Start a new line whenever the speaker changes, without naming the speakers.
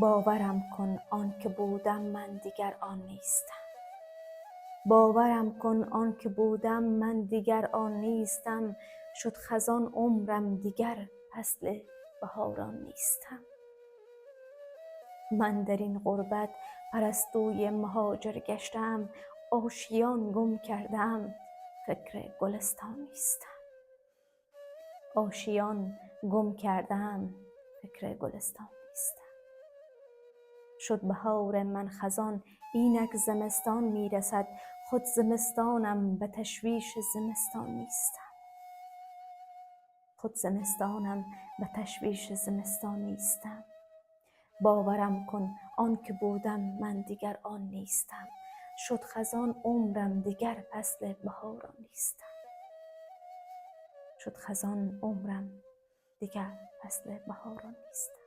باورم کن آنکه بودم من دیگر آن نیستم. باورم کن آنکه بودم من دیگر آن نیستم. شد خزان عمرم دیگر فصل بهاران نیستم. من در این غربت پرستوی مهاجر گشتم. آشیان گم کردم فکر گلستان نیستم. آشیان گم کردم فکر گلستان نیستم. شد بهار من خزان اینک زمستان میرسد. خود زمستانم به تشویش زمستان نیستم. خود زمستانم به تشویش زمستان نیستم. باورم کن آنکه بودم من دیگر آن نیستم. شد خزان عمرم دیگر فصل بهاران نیستم. شد خزان عمرم دیگر فصل بهاران نیستم.